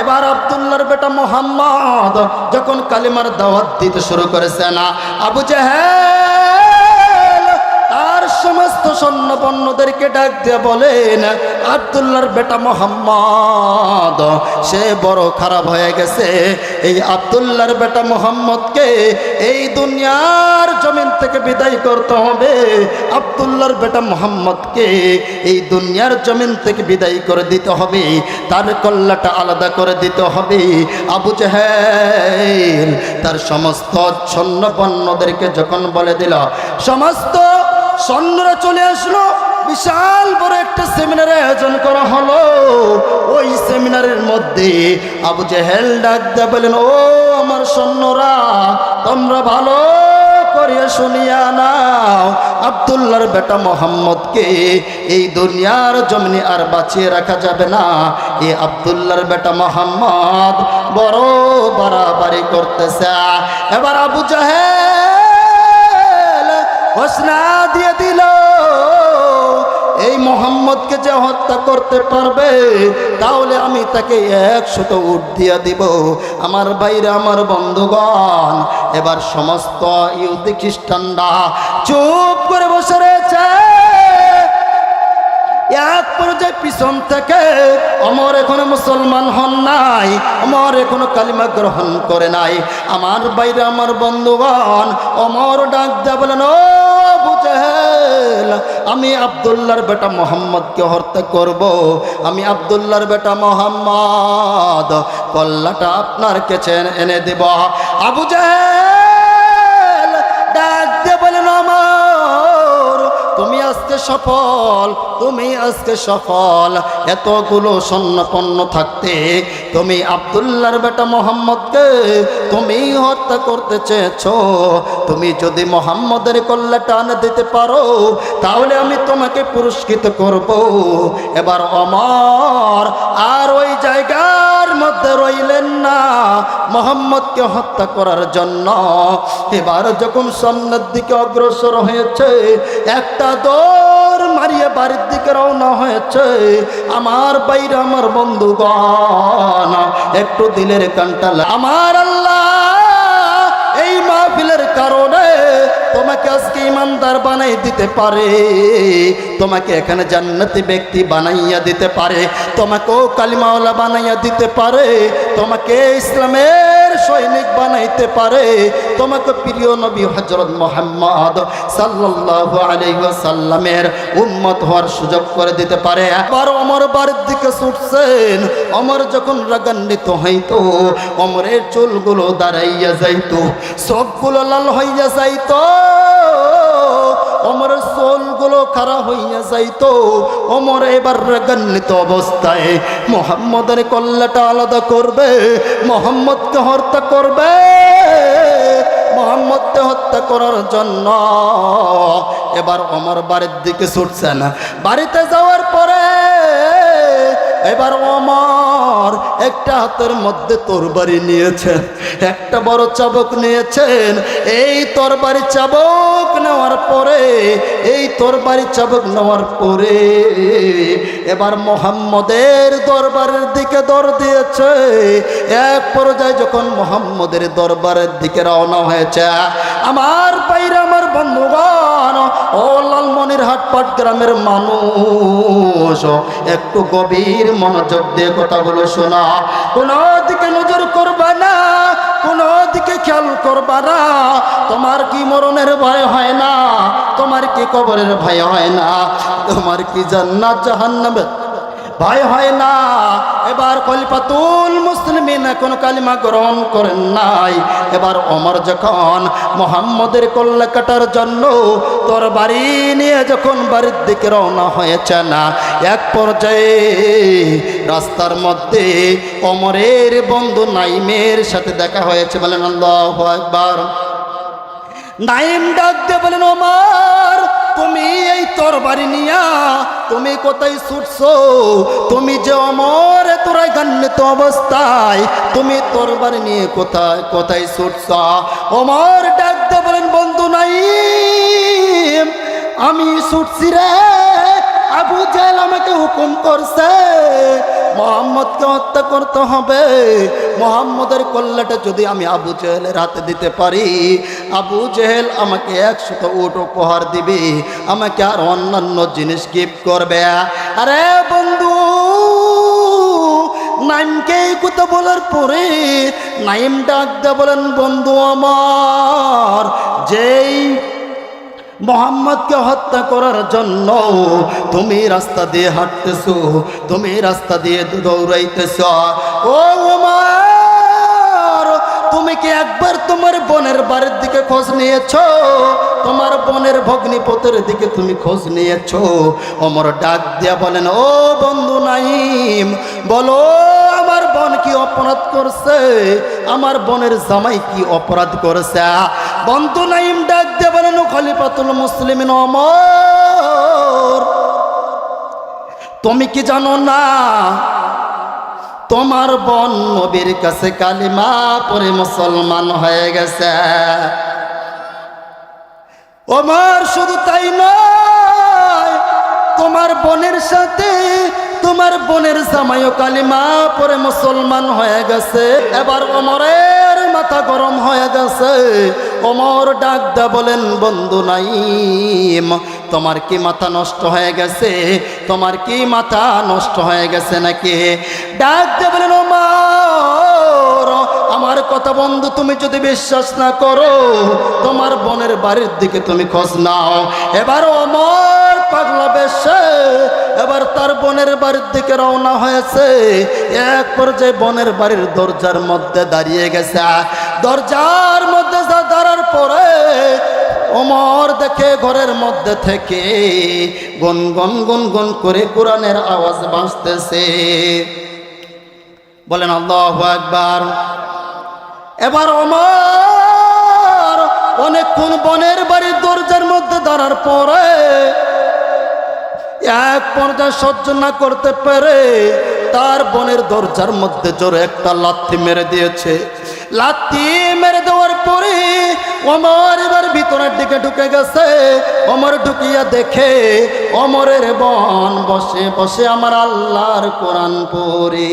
এবার আব্দুল্লাহর বেটা মুহাম্মদ যখন কালিমার দাওয়াত দিতে শুরু করেছে না, আবু জেহেল তার সমস্ত সৈন্যবর্ণদেরকে ডাক দিয়ে বলেন, আব্দুল্লাহর বেটা মুহাম্মদ সে বড় খারাপ হয়ে গেছে। এই আব্দুল্লাহর বেটা মুহাম্মদকে এই দুনিয়ার জমিন থেকে বিদায় করতে হবে। আব্দুল্লাহর বেটা মুহাম্মদকে এই দুনিয়ার জমিন থেকে বিদায় করে দিতে হবে, তার কল্লাটা আলাদা করে দিতে হবে। আবু জেহেল তার সমস্ত সৈন্যবর্ণদেরকে যখন বলে দিল, সমস্ত সৈন্যরা চলে আসলো। বিশাল বড় একটা সেমিনারের আয়োজন করা হলো। ওই সেমিনারের মধ্যে আবু জেহেল ডাক দিয়ে বলেন, ও আমার সৈন্যরা, তোমরা ভালো করে শুনিয়া নাও, আব্দুল্লাহর বেটা মুহাম্মদকে এই দুনিয়ার জমিনে আর বাঁচিয়ে রাখা যাবে না। এই আব্দুল্লাহর বেটা মুহাম্মদ বড় বাড়াবাড়ি করতেছে। এবার আবু জেহেল ঘোষণা দিয়ে দিল, এই মুহাম্মদকে যে হত্যা করতে পারবে তাহলে আমি তাকে 100 উট দিয়ে দিব। আমার ভাইরা, আমার বন্ধুগণ, এবার সমস্ত ইহুদি খ্রিস্টানরা চুপ করে বসে রয়েছে। এক পর্যায়ে পিছন থেকে ওমর এখনো মুসলমান হন নাই, ওমর এখনো কালিমা গ্রহণ করে নাই। আমার ভাইরা, আমার বন্ধুগণ, ওমর ডাক দিয়ে বলেন, ও আবু জেহেল, আমি আব্দুল্লাহর বেটা মুহাম্মদকে হত্যা করব। আমি আব্দুল্লাহর বেটা মুহাম্মদ কল্লাটা আপনার কাছে এনে দেব। আবু জেহেল ডাক দিয়ে বলেন, ওমর তুমি আজকে সফল, তুমি আজকে সফল। এতগুলো সৈন্যপন্ন থাকতে তুমি আব্দুল্লাহর বেটা মুহাম্মদকে তুমি হত্যা করতে চেয়েছো। তুমি যদি মুহাম্মদের কল্লাটা এনে দিতে পারো তাহলে আমি তোমাকে পুরস্কৃত করব। এবার ওমর আর ওই জায়গার মধ্যে রইলেন না মুহাম্মদকে হত্যা করার জন্য। এবার যখন সামনের দিকে অগ্রসর হয়েছে, একটা দৌড় মারিয়ে বাড়ির দিকে রওনা হয়েছে। আমার বাইরে, আমার বন্ধুগণ, একটু দিলের কান্টাল, আমার আল্লাহ এই মাহফিলের কারণে তোমাকে আজকে ইমানদার বানাই দিতে পারে, তোমাকে এখানে জান্নাতি ব্যক্তি বানাইয়া দিতে পারে, তোমাকেও কালিমাওয়ালা বানাইয়া দিতে পারে, তোমাকে ইসলামের সৈনিক বানাইতে পারে, তোমাকে প্রিয় নবী হযরত মুহাম্মদ সাল্লাল্লাহু আলাইহি ওয়াসাল্লামের উম্মত হওয়ার সুযোগ করে দিতে পারে। আবার ওমর বাড়ির দিকে ছুটছেন। ওমর যখন রাগান্বিত হইতো, ওমরের চুলগুলো দাঁড়াইয়া যাইতো, চোখগুলো লাল হইয়া যাইতো, ওমরের চুলগুলো খাড়া হইয়া যাইতো। ওমর এবার রাগান্বিত অবস্থায় মুহাম্মদের কল্লাটা আলাদা করবে, মুহাম্মদকে হত্যা করবে। মুহাম্মদকে হত্যা করার জন্য এবার ওমর বাড়ির দিকে ছুটছেন। বাড়িতে যাওয়ার পরে এবার ওমর একটা হাতের মধ্যে তরবারি নিয়েছেন, একটা বড় চাবুক নিয়েছেন। এই তরবারি চাবুক নেওয়ার পরে, এই তরবারি চাবুক নেওয়ার পরে এবার মুহাম্মদের দরবারের দিকে দৌড় দিয়েছে। এক পর্যায়ে যখন মুহাম্মদের দরবারের দিকে রওনা হয়েছে, আমার বাইরে, আমার বন্ধুগণ, ও লালমনিরহাট পাটগ্রামের মানুষ, একটু গভীর মনোযোগ দিয়ে কথাগুলো শোনা। কোনো দিকে নজর করবা না, কোনো দিকে খেয়াল করবা না। তোমার কি মরণের ভয় হয় না? তোমার কি কবরের ভয় হয় না? তোমার কি জান্নাত জাহান্নামের ভয় হয় না? এবার খলিফাতুল মুসলিমিন এখন কালিমা গ্রহণ করেন নাই। এবার ওমর যখন মুহাম্মদের কল্লা কাটার জন্য তরবারি নিয়ে যখন বাড়ির দিকে রওনা হয়েছে না, এক পর্যায়ে রাস্তার মধ্যে ওমরের বন্ধু নাইমের সাথে দেখা হয়েছে। বলেন আল্লাহু আকবার। নাইম ডাক দিয়ে বলেন, ওমর তুমি এই তরবারি নিয়া তুমি কোথায় ছুটছো? তুমি যে ওমর এত রাগান্বিত অবস্থায় তুমি তরবারি নিয়ে কোথায় কোথায় ছুটছ? ওমর ডাক দিয়ে বলেন, বন্ধু নাইম আমি ছুটছি রে, আবু জেহেল আমাকে হুকুম করছে মোহাম্মদকে হত্যা করতে হবে। মোহাম্মদের কল্লাটা যদি আমি আবু জেহেলের হাতে দিতে পারি, আবু জেহেল আমাকে 100 উট উপহার দিবে, আমাকে আর অন্যান্য জিনিস গিফট করবে। আরে বন্ধু, নাইমকে এই কথা বলার পরে নাইম ডাক দিয়ে বলেন, বন্ধু আমার, যেই মোহাম্মদকে হত্যা করার জন্য তুমি রাস্তা দিয়ে হাঁটতেছো, তুমি রাস্তা দিয়ে দৌড়াইতেছ, ও আমার, তুমি কি একবার তোমার বোনের বাড়ির দিকে খোঁজ নিয়েছো? তোমার বোনের ভগ্নিপথের দিকে তুমি খোঁজ নিয়েছো? ওমর ডাক দিয়া বলেন, ও বন্ধু নাইম, বলো আমার বোন কি অপরাধ করছে? আমার বোনের জামাই কি অপরাধ করেছে? বন্ধু নাইম ডাক দিয়ে বলেন, খলিফাতুল মুসলিমিন ওমর, তুমি কি জানো না তোমার বোন নবীর কাছে কালিমা পড়ে মুসলমান হয়ে গেছে? ওমর শুধু তাই নয়, তোমার বোনের সাথে তোমার বোনের জামাইও কালিমা পড়ে মুসলমান হয়ে গেছে। এবার ওমরের মাথা গরম হয়ে গেছে। ওমর ডাক দা বলেন, বন্ধু নাইম, তোমার কি মাথা নষ্ট হয়ে গেছে? তোমার কি মাথা নষ্ট হয়ে গেছে নাকি? ডাক দা বলেন, ওমর, আমার কথা বন্ধু, তুমি যদি বিশ্বাস না করো, তোমার বোনের বাড়ির দিকে তুমি খোঁজ নাও। এবার ওমর পাগলা বেশে এবার তার বোনের বাড়ির দিকে রওনা হয়েছে। এক পর্যায়ে বোনের বাড়ির দরজার মধ্যে দাঁড়িয়ে গেছে। দরজার মধ্যে দাঁড়ার পরে ওমর দেখে ঘরের মধ্যে থেকে গুনগুন গুনগুন করে কোরআনের আওয়াজ বাজতেছে। বলেন আল্লাহু আকবার। এবার ওমর অনেকক্ষণ বোনের বাড়ির দরজার মধ্যে দাঁড়ার পরে এক পর্যায়ে সহ্য না করতে পেরে তার বোনের দরজার মধ্যে জোরে একটা লাথি মেরে দিয়েছে। লাথি মেরে দেওয়ার পরে ওমর এবার ভিতরের দিকে ঢুকে গেছে। ওমর ঢুকিয়া দেখে ওমরের বোন বসে বসে আমার আল্লাহর কোরআন পড়ে।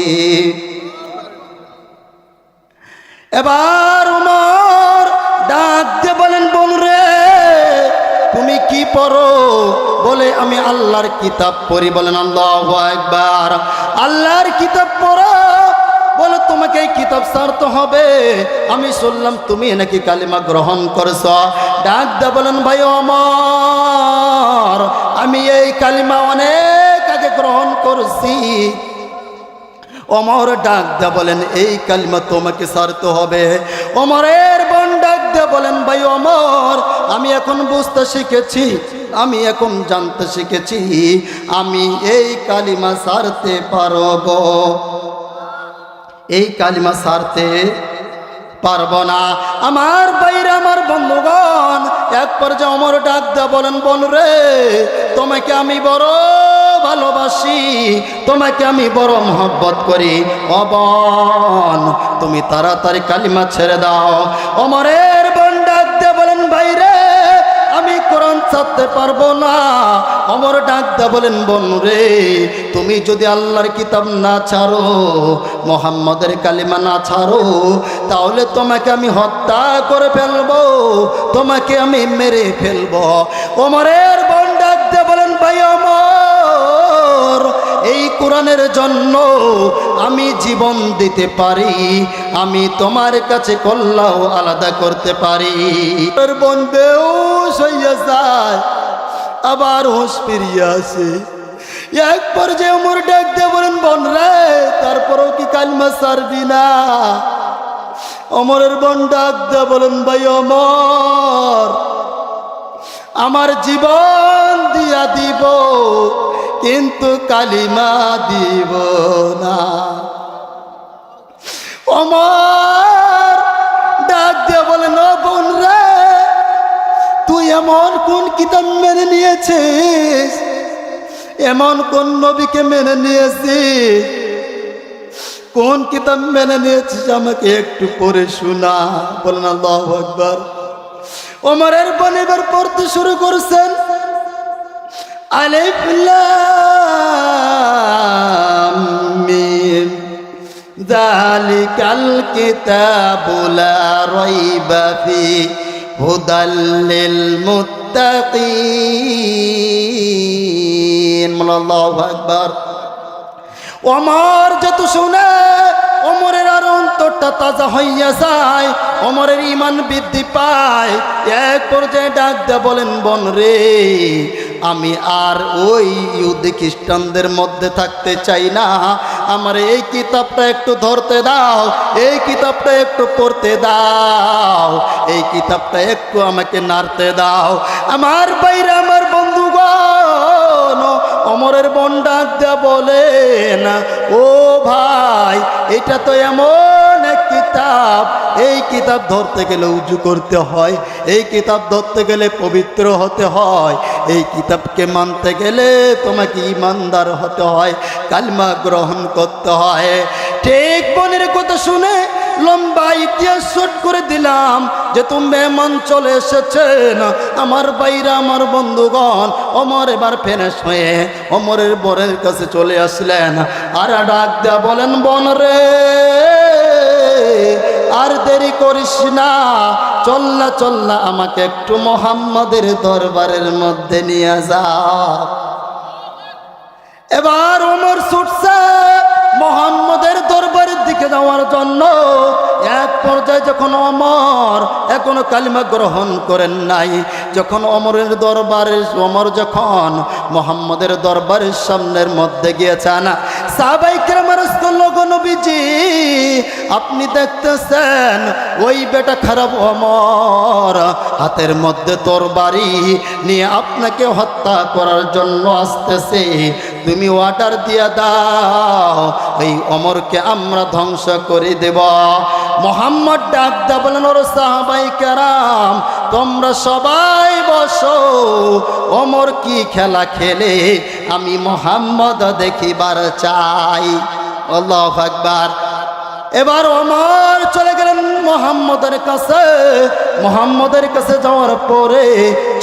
এবার ওমর ডাক দিয়ে বলেন, বোন রে, তুমি কি পড়ো? বলে, আমি আল্লাহর কিতাব পড়ি। বলেন আল্লাহু আকবার। আল্লাহর কিতাব পড়ো? বলে, তোমাকে এই কিতাব ছাড়তে হবে। আমি শুনলাম তুমি নাকি কালিমা গ্রহণ করেছ। ডাক দা বলেন, ভাই ওমর, আমি এই কালিমা অনেক আগে গ্রহণ করছি। ওমর ডাক দা বলেন, এই কালিমা তোমাকে ছাড়তে হবে। ওমরের বোন ডাক দা বলেন, ভাই ওমর, আমি এখন বুঝতে শিখেছি, আমি এখন জানতে শিখেছি, আমি এই কালিমা ছাড়তে পারব, এই কালিমা ছাড়তে পারব না। আমার বাইরে আমার বন্ধুগণ, এক পর্যায়ে ওমর ডাক দা বলেন, বোন রে, তোমাকে আমি বড় ভালোবাসি, তোমাকে আমি বড় মহব্বত করি। ও বোন, তুমি তাড়াতাড়ি কালিমা ছেড়ে দাও। ওমরের বোন ডাক দিয়ে বলেন, ভাই রে, আমি কোরআন ছাড়তে পারবো না। ওমর ডাক দিয়ে বলেন, বোন রে, তুমি যদি আল্লাহর কিতাব না ছাড়ো, মুহাম্মদের কালিমা না ছাড়ো, তাহলে তোমাকে আমি হত্যা করে ফেলবো, তোমাকে আমি মেরে ফেলবো। ওমরের বোন ডাক দিয়ে বলেন, ভাই ওমর, এই কোরআনের জন্য আমি জীবন দিতে পারি, আমি তোমার কাছে কল্লাও আলাদা করতে পারি। বোন বেহুশ হইয়া যায়, আবার হুঁশ ফিরিয়া আসে। এক পর্যায়ে ওমর ডাক দিয়ে বলেন, বোন রে, তারপরেও কি কালিমা ছাড়বি না? ওমরের বোন ডাক দিয়ে বলেন, ভাই ওমর, আমার জীবন দিয়া দিব, কিন্তু কালিমা দিব না। ওমর ডাক দিয়ে বলেন, ও বোন রে, তুই এমন কোন কিতাব মেনে নিয়েছিস, এমন কোন নবীকে মেনে নিয়েছিস, কোন কিতাব মেনে নিয়েছিস, আমাকে একটু পড়ে শোনা। বলেন আল্লাহু আকবার। ওমরের বোন এবার পড়তে শুরু করছেন, আলিফ লাম মিম যালিকাল কিতাবু লা রাইবা ফীহি হুদাল লিল মুত্তাকিন। আল্লাহু আকবার। ওমর যত শুনে ওমরের আর অন্তরটা তাজা হইয়া যায়, ওমরের ঈমান বৃদ্ধি পায়। এক পর্যায়ে ডাক দিয়ে বলেন, বোন রে, আমি আর ওই ইহুদি খ্রিস্টানদের মধ্যে থাকতে চাই না, আমার এই কিতাবটা একটু ধরতে দাও, এই কিতাবটা একটু পড়তে দাও, এই কিতাবটা একটু আমাকে নাড়তে দাও। আমার বাইরে আমার বন্ধুগণ, ওমরের বোন ডাক দিয়া বলেন, ও ভাই, এটা তো এমন এক কিতাব, এই কিতাব ধরতে গেলে উজু করতে হয়, এই কিতাব ধরতে গেলে পবিত্র হতে হয়, এই কিতাবকে মানতে গেলে তোমাকে ইমানদার হতে হয়, কালিমা গ্রহণ করতে হয়। ঠিক বোনের কথা শুনে লম্বা ইতিহাস শর্ট করে দিলাম যে তুমি মেহমান চলে এসেছেন। আমার বাইরা আমার বন্ধুগণ, ওমর এবার ফেনেশ হয়ে ওমরের বোনের কাছে চলে আসলেন আর ডাক দেয়া বলেন, বোন রে, আর দেরি করিস না, চল্লা চল্লা আমাকে একটু মুহাম্মদের দরবারের মধ্যে নিয়ে যা। এবার ওমর ছুটছে মুহাম্মদের দরবারের দিকে যাওয়ার জন্য। এক পর্যায়ে যখন ওমর এখনো কালিমা গ্রহণ করেন নাই, যখন ওমরের দরবারে ওমর যখন মুহাম্মদের দরবারের সামনের মধ্যে গিয়েছেন, সাহাবায়ে কেরাম রাসূলুল্লাহ নবীজি, আপনি দেখতেছেন ওই বেটা খারাপ ওমর হাতের মধ্যে তরবারি নিয়ে আপনাকে হত্যা করার জন্য আসতেছে, তুমি অর্ডার দিয়া দাও, এই ওমরকে আমরা ধ্বংস করে দেব। মুহাম্মদ ডাক দা বলেন, ওরে সাহাবায়ে কেরাম, তোমরা সবাই বসো, ওমর কি খেলা খেলে আমি মুহাম্মদ দেখিবার চাই। আল্লাহু আকবার। এবার ওমর চলে গেলেন মুহাম্মদের কাছে। মুহাম্মদের কাছে যাওয়ার পরে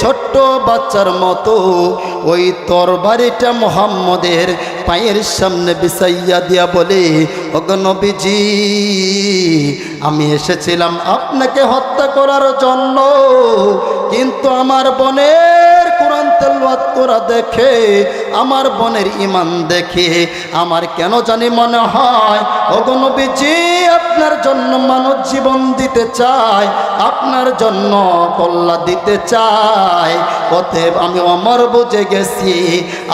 ছোট্ট বাচ্চার মতো ওই তরবারিটা মুহাম্মদের পায়ের সামনে বিছাইয়া দিয়া বলে, ওগো নবীজি, আমি এসেছিলাম আপনাকে হত্যা করার জন্য, কিন্তু আমার বোনের কোরআন তেলাওয়াত করা দেখে, আমার বোনের ঈমান দেখে আমার কেন জানি মনে হয়, ওগো নবীজি, আপনার জন্য মানব জীবন দিতে চাই, আপনার জন্য কল্লা দিতে চাই। অতএব আমি ওমর বুঝে গেছি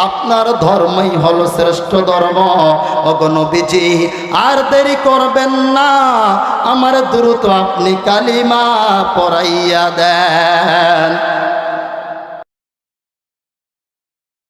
আপনার ধর্মই হলো শ্রেষ্ঠ ধর্ম। ওগো নবীজি, আর দেরি করবেন না, আমার দ্রুত আপনি কালিমা পড়াইয়া দেন।